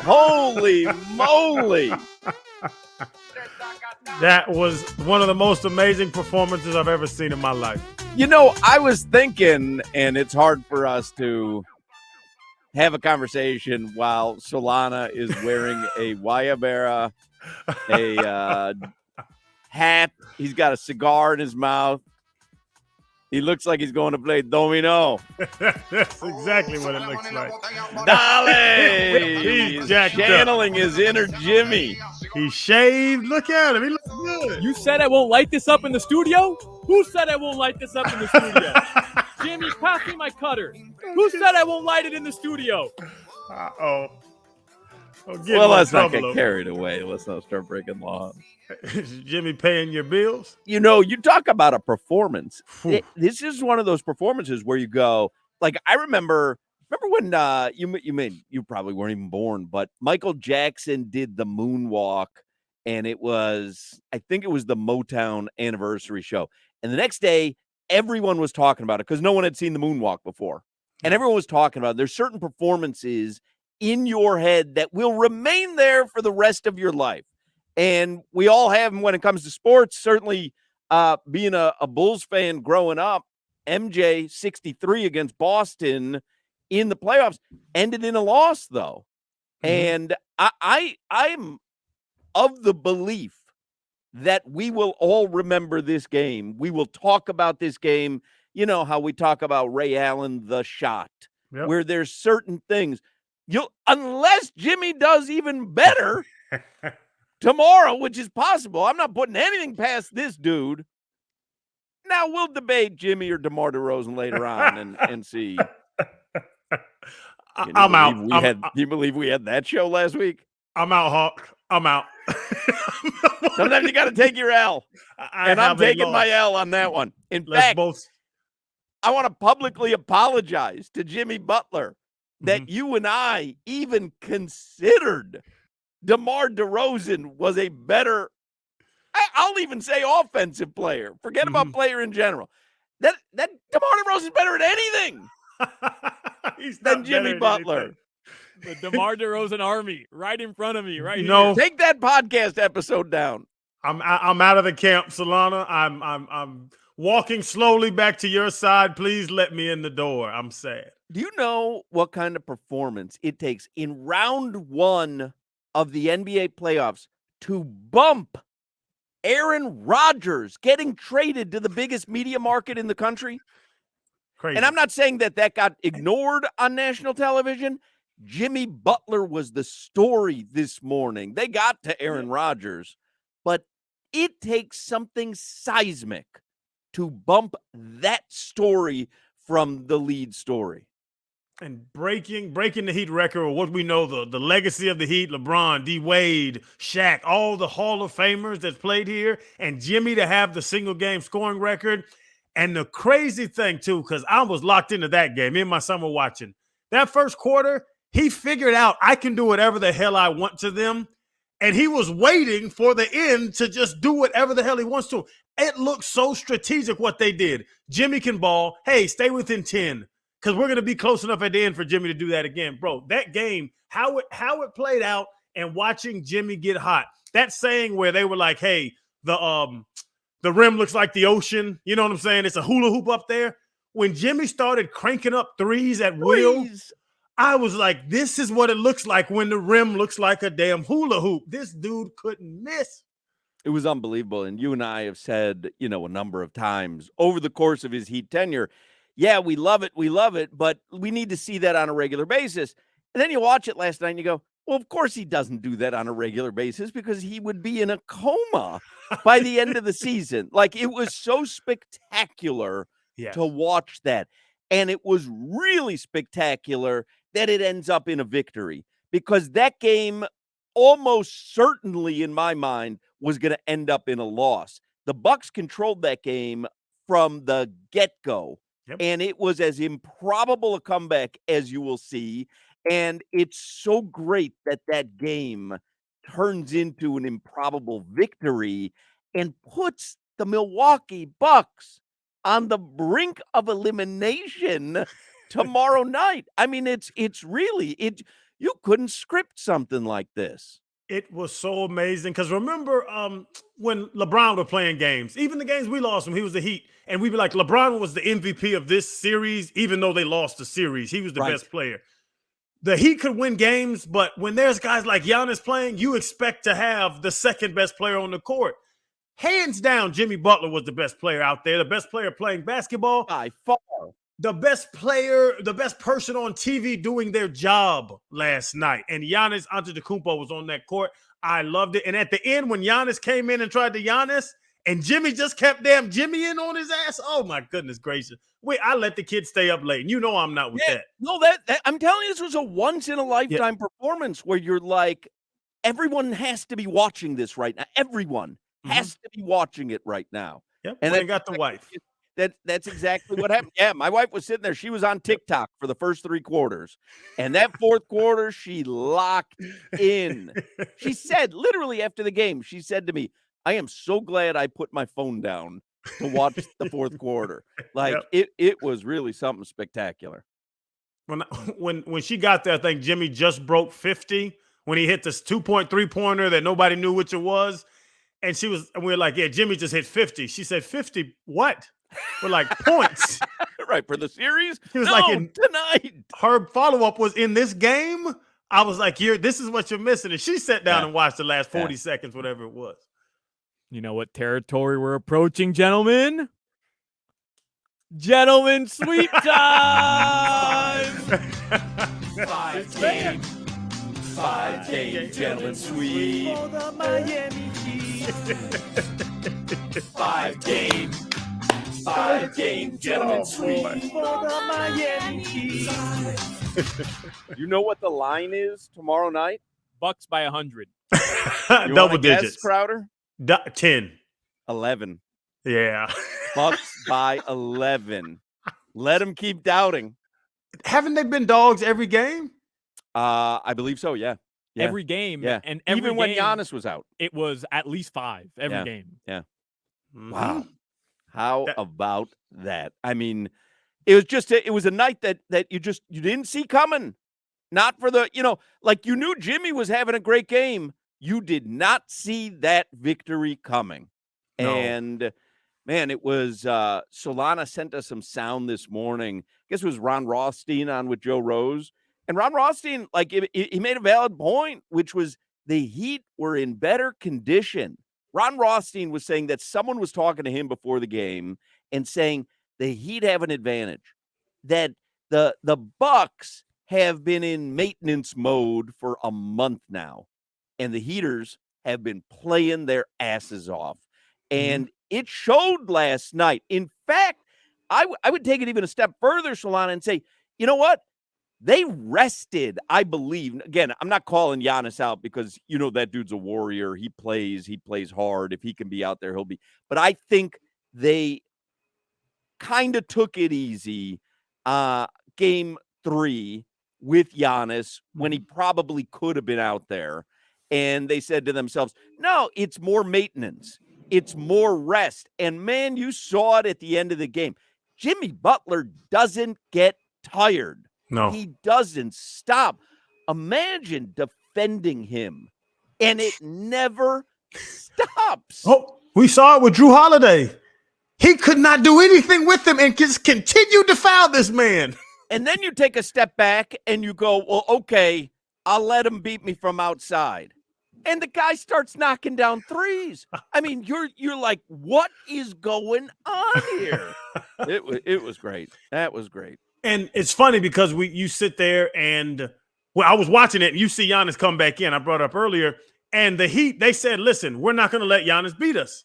Holy moly. That was one of the most amazing performances I've ever seen in my life. You know, I was thinking, and it's hard for us to have a conversation while Solana is wearing a Guayabera, a hat. He's got a cigar in his mouth. He looks like he's going to play domino. That's exactly what it looks like. Dolly! He's jacked channeling his inner Jimmy. He's shaved. Look at him. He looks good. You said I won't light this up in the studio? Who said I won't light this up in the studio? Jimmy, pass me my cutter. Who said I won't light it in the studio? Uh-oh. Well, let's not get carried away. Let's not start breaking laws. Is Jimmy paying your bills? You know, you talk about a performance. This is one of those performances where you go, like, I remember when you probably weren't even born, but Michael Jackson did the moonwalk, and I think it was the Motown anniversary show. And the next day, everyone was talking about it because no one had seen the moonwalk before. And everyone was talking about it. There's certain performances in your head that will remain there for the rest of your life. And we all have them when it comes to sports. Certainly being a Bulls fan growing up, MJ 63 against Boston in the playoffs ended in a loss, though. Mm-hmm. And I'm of the belief that we will all remember this game. We will talk about this game. You know how we talk about Ray Allen, the shot, where there's certain things. Unless Jimmy does even better tomorrow, which is possible. I'm not putting anything past this dude. Now we'll debate Jimmy or DeMar DeRozan later on and see. I'm out. Do you believe we had that show last week? I'm out, Hawk. I'm out. Sometimes you got to take your L. And I'm taking my L on that one. In fact, I want to publicly apologize to Jimmy Butler that you and I even considered DeMar DeRozan was a better, I'll even say offensive player. Forget about player in general. That DeMar DeRozan is better at anything than Jimmy Butler. The DeMar DeRozan army right in front of me, right here. Take that podcast episode down. I'm out of the camp, Solana. I'm walking slowly back to your side. Please let me in the door. I'm sad. Do you know what kind of performance it takes in round one of the NBA playoffs to bump Aaron Rodgers getting traded to the biggest media market in the country? Crazy. And I'm not saying that got ignored on national television. Jimmy Butler was the story this morning. They got to Aaron Rodgers, but it takes something seismic to bump that story from the lead story. And breaking the Heat record, or what we know, the legacy of the Heat, LeBron, D. Wade, Shaq, all the Hall of Famers that's played here, and Jimmy to have the single game scoring record. And the crazy thing, too, because I was locked into that game, me and my son were watching. That first quarter, he figured out I can do whatever the hell I want to them. And he was waiting for the end to just do whatever the hell he wants to. It looked so strategic what they did. Jimmy can ball. Hey, stay within 10. Because we're going to be close enough at the end for Jimmy to do that again. Bro, that game, how it played out and watching Jimmy get hot. That saying where they were like, hey, the rim looks like the ocean. You know what I'm saying? It's a hula hoop up there. When Jimmy started cranking up threes at will, I was like, this is what it looks like when the rim looks like a damn hula hoop. This dude couldn't miss. It was unbelievable. And you and I have said, a number of times over the course of his Heat tenure, yeah, we love it, but we need to see that on a regular basis. And then you watch it last night and you go, well, of course he doesn't do that on a regular basis because he would be in a coma by the end of the season. Like, it was so spectacular to watch that. And it was really spectacular that it ends up in a victory because that game almost certainly, in my mind, was going to end up in a loss. The Bucks controlled that game from the get-go. And it was as improbable a comeback as you will see. And it's so great that game turns into an improbable victory and puts the Milwaukee Bucks on the brink of elimination tomorrow night. I mean, it's really You couldn't script something like this. It was so amazing because remember when LeBron were playing games, even the games we lost when he was the Heat, and we'd be like, LeBron was the MVP of this series, even though they lost the series. He was the best player. The Heat could win games, but when there's guys like Giannis playing, you expect to have the second best player on the court. Hands down, Jimmy Butler was the best player out there, the best player playing basketball. By far. The best player, the best person on TV doing their job last night. And Giannis Antetokounmpo was on that court. I loved it. And at the end, when Giannis came in and tried to Giannis, and Jimmy just kept damn Jimmy in on his ass. Oh, my goodness gracious. Wait, I let the kids stay up late. And you know I'm not with that. No, that I'm telling you, this was a once-in-a-lifetime performance where you're like, everyone has to be watching this right now. Everyone has to be watching it right now. Yep, and then got the wife. That's exactly what happened. Yeah, my wife was sitting there. She was on TikTok for the first 3 quarters. And that fourth quarter, she locked in. She said, literally after the game, she said to me, I am so glad I put my phone down to watch the fourth quarter. Like, it was really something spectacular. When she got there, I think Jimmy just broke 50 when he hit this 2-point three-pointer that nobody knew which it was. And we were like, yeah, Jimmy just hit 50. She said, 50 what? We're like, points. Right, for the series? He was tonight. Her follow-up was in this game. I was like, this is what you're missing. And she sat down and watched the last 40 seconds, whatever it was. You know what territory we're approaching, gentlemen? Gentlemen, sweep time! 5-game gentlemen sweep. For the Miami Heat. 5-game gentlemen sweep. For the Miami Heat. You know what the line is tomorrow night? Bucks by 100. Double digits. Guess, Crowder? 10. 11. Yeah. Bucks by 11. Let them keep doubting. Haven't they been dogs every game? I believe so, yeah. Every game. Yeah. And even when Giannis was out. It was at least 5 every game. Yeah. Mm-hmm. Wow. How about that? I mean, it was just it was a night that you didn't see coming. Not for the, like you knew Jimmy was having a great game. You did not see that victory coming. No. And man, it was Solana sent us some sound this morning. I guess it was Ron Rothstein on with Joe Rose. And Ron Rothstein, like he made a valid point, which was the Heat were in better condition. Ron Rothstein was saying that someone was talking to him before the game and saying the Heat have an advantage, that the Bucks have been in maintenance mode for a month now, and the Heaters have been playing their asses off. And it showed last night. In fact, I would take it even a step further, Solana, and say, you know what? They rested, I believe. Again, I'm not calling Giannis out because, that dude's a warrior. He plays hard. If he can be out there, he'll be. But I think they kind of took it easy game 3 with Giannis when he probably could have been out there. And they said to themselves, no, it's more maintenance. It's more rest. And, man, you saw it at the end of the game. Jimmy Butler doesn't get tired. No. He doesn't stop. Imagine defending him, and it never stops. Oh, we saw it with Drew Holiday. He could not do anything with him and just continued to foul this man. And then you take a step back and you go, well, okay, I'll let him beat me from outside. And the guy starts knocking down threes. I mean, you're like, what is going on here? It was great. That was great. And it's funny because you sit there and I was watching it and you see Giannis come back in. I brought up earlier, and the Heat, they said, listen, we're not going to let Giannis beat us.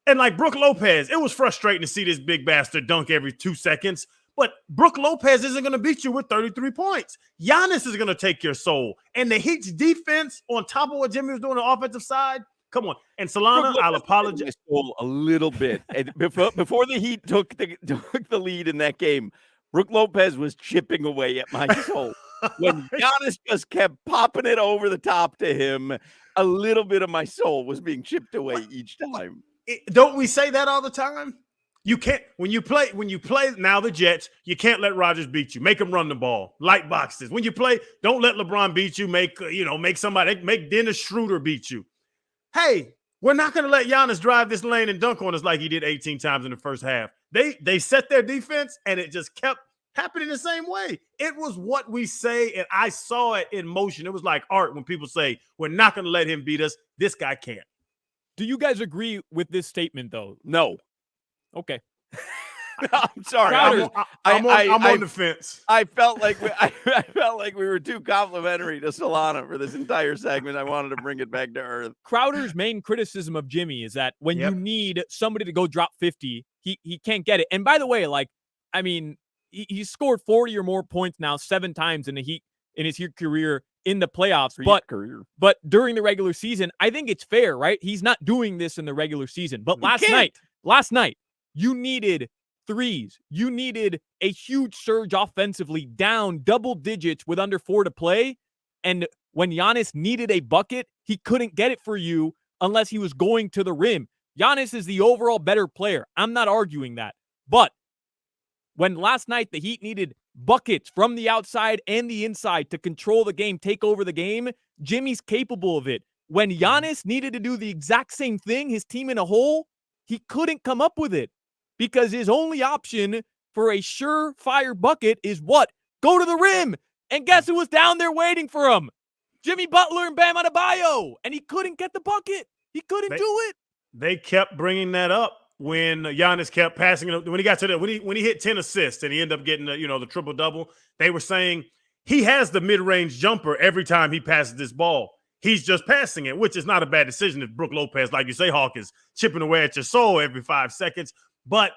And like Brook Lopez, it was frustrating to see this big bastard dunk every 2 seconds. But Brook Lopez isn't going to beat you with 33 points. Giannis is going to take your soul. And the Heat's defense on top of what Jimmy was doing on the offensive side, come on. And Solana, I'll apologize. A little bit. And before the Heat took the lead in that game, Brook Lopez was chipping away at my soul. When Giannis just kept popping it over the top to him, a little bit of my soul was being chipped away each time. Don't we say that all the time? You can't when you play now the Jets, you can't let Rodgers beat you. Make him run the ball. Light boxes. When you play, don't let LeBron beat you. Make Dennis Schroeder beat you. Hey, we're not going to let Giannis drive this lane and dunk on us like he did 18 times in the first half. They set their defense and it just kept happening the same way. It was what we say, and I saw it in motion. It was like art when people say, we're not going to let him beat us. This guy can't. Do you guys agree with this statement, though? No. Okay. I'm sorry. I'm on the fence. I felt like we were too complimentary to Solana for this entire segment. I wanted to bring it back to earth. Crowder's main criticism of Jimmy is that when you need somebody to go drop 50, he can't get it. And by the way, he's scored 40 or more points now 7 times in his Heat career in the playoffs. But during the regular season, I think it's fair, right? He's not doing this in the regular season. But last night, you needed threes. You needed a huge surge offensively, down double digits with under 4 to play. And when Giannis needed a bucket, he couldn't get it for you unless he was going to the rim. Giannis is the overall better player. I'm not arguing that. But when last night the Heat needed buckets from the outside and the inside to control the game, take over the game, Jimmy's capable of it. When Giannis needed to do the exact same thing, his team in a hole, he couldn't come up with it because his only option for a surefire bucket is what? Go to the rim. And guess who was down there waiting for him? Jimmy Butler and Bam Adebayo. And he couldn't get the bucket. He couldn't do it. They kept bringing that up when Giannis kept passing it. When he got to when he hit 10 assists and he ended up getting the triple-double, they were saying he has the mid-range jumper every time he passes this ball. He's just passing it, which is not a bad decision if Brook Lopez, like you say, Hawk, is chipping away at your soul every 5 seconds. But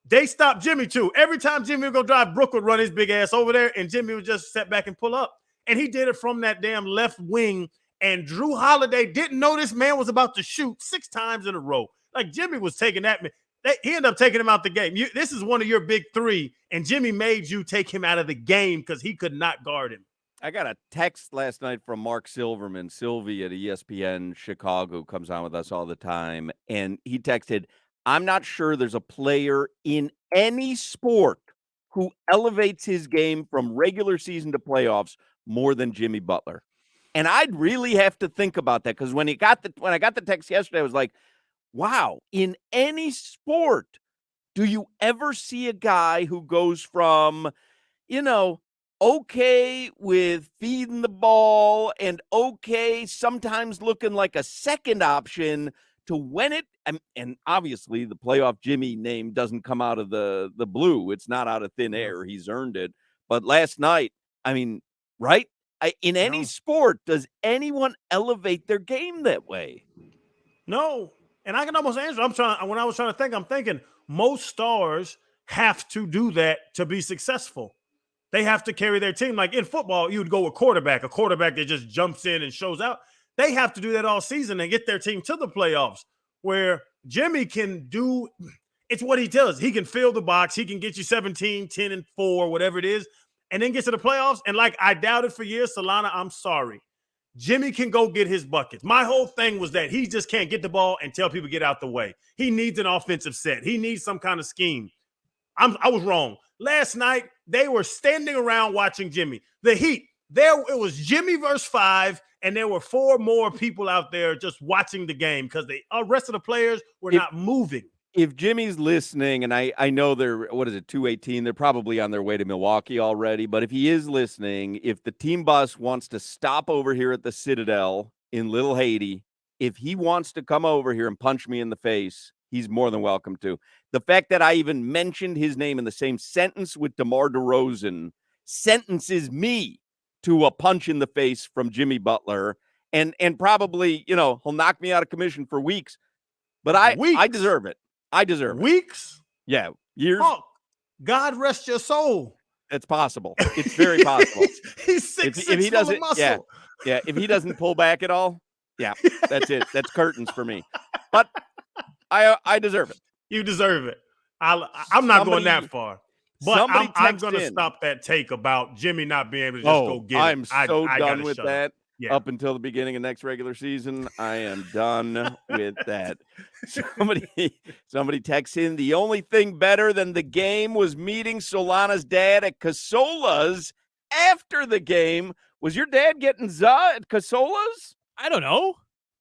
they stopped Jimmy, too. Every time Jimmy would go drive, Brook would run his big ass over there, and Jimmy would just step back and pull up. And he did it from that damn left wing, and Drew Holiday didn't know this man was about to shoot 6 times in a row. Like, Jimmy was taking that man. He ended up taking him out the game. This is one of your big 3, and Jimmy made you take him out of the game because he could not guard him. I got a text last night from Mark Silverman, Sylvie at ESPN Chicago, who comes on with us all the time, and he texted, I'm not sure there's a player in any sport who elevates his game from regular season to playoffs more than Jimmy Butler. And I'd really have to think about that because when I got the text yesterday, I was like, wow, in any sport, do you ever see a guy who goes from, okay with feeding the ball and okay sometimes looking like a second option to when it and obviously the playoff Jimmy name doesn't come out of the blue. It's not out of thin air. He's earned it. But last night, right? In any sport, does anyone elevate their game that way? No. And I can almost answer. When I was trying to think, I'm thinking most stars have to do that to be successful. They have to carry their team. Like in football, you would go with a quarterback that just jumps in and shows out. They have to do that all season and get their team to the playoffs, where Jimmy can do – it's what he does. He can fill the box. He can get you 17, 10, and 4, whatever it is, and then get to the playoffs. And like I doubted for years, Solana, I'm sorry. Jimmy can go get his buckets. My whole thing was that he just can't get the ball and tell people to get out the way. He needs an offensive set. He needs some kind of scheme. I was wrong. Last night, they were standing around watching Jimmy. The Heat, it was Jimmy versus 5, and there were 4 more people out there just watching the game because the rest of the players were not moving. If Jimmy's listening, and I know they're, 2:18, they're probably on their way to Milwaukee already, but if he is listening, if the team bus wants to stop over here at the Citadel in Little Haiti, if he wants to come over here and punch me in the face, he's more than welcome to. The fact that I even mentioned his name in the same sentence with DeMar DeRozan sentences me to a punch in the face from Jimmy Butler, and probably, he'll knock me out of commission for weeks, but I deserve it. I deserve weeks. Yeah, years. Oh, God rest your soul. It's possible. It's very possible. He's 6'6" if he doesn't, muscle. Yeah. If he doesn't pull back at all, that's it. That's curtains for me. But I deserve it. You deserve it. I'm not going that far. But I'm going to stop that take about Jimmy not being able to just go get it. I'm so done with that. up until the beginning of next regular season. I am done with that. Somebody texts in, the only thing better than the game was meeting Solana's dad at Casola's after the game. Was your dad getting za at Casola's? I don't know.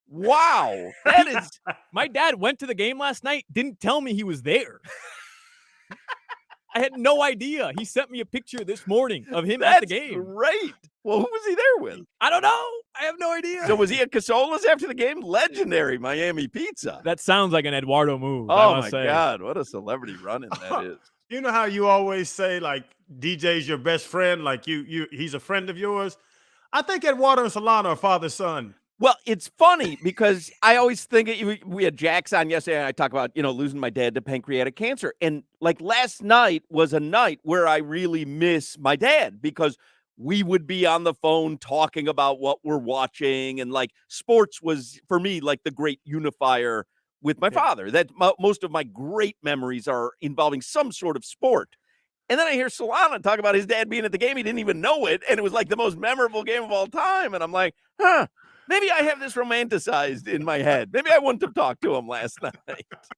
Wow. That is. My dad went to the game last night, didn't tell me he was there. I had no idea. He sent me a picture this morning of him at the game. Great. Well, who was he there with? I don't know. I have no idea. So was he at Casola's after the game? Legendary Miami pizza. That sounds like an Eduardo move. Oh, my God. What a celebrity run-in that is. You know how you always say, like, DJ's your best friend? Like, he's a friend of yours? I think Eduardo and Solana are father-son. Well, it's funny because I always think we had Jax on yesterday, and I talk about, losing my dad to pancreatic cancer. And like last night was a night where I really miss my dad because we would be on the phone talking about what we're watching. And like sports was for me, like the great unifier with my father. That most of my great memories are involving some sort of sport. And then I hear Solana talk about his dad being at the game. He didn't even know it. And it was like the most memorable game of all time. And I'm like, maybe I have this romanticized in my head. Maybe I wouldn't have talked to him last night.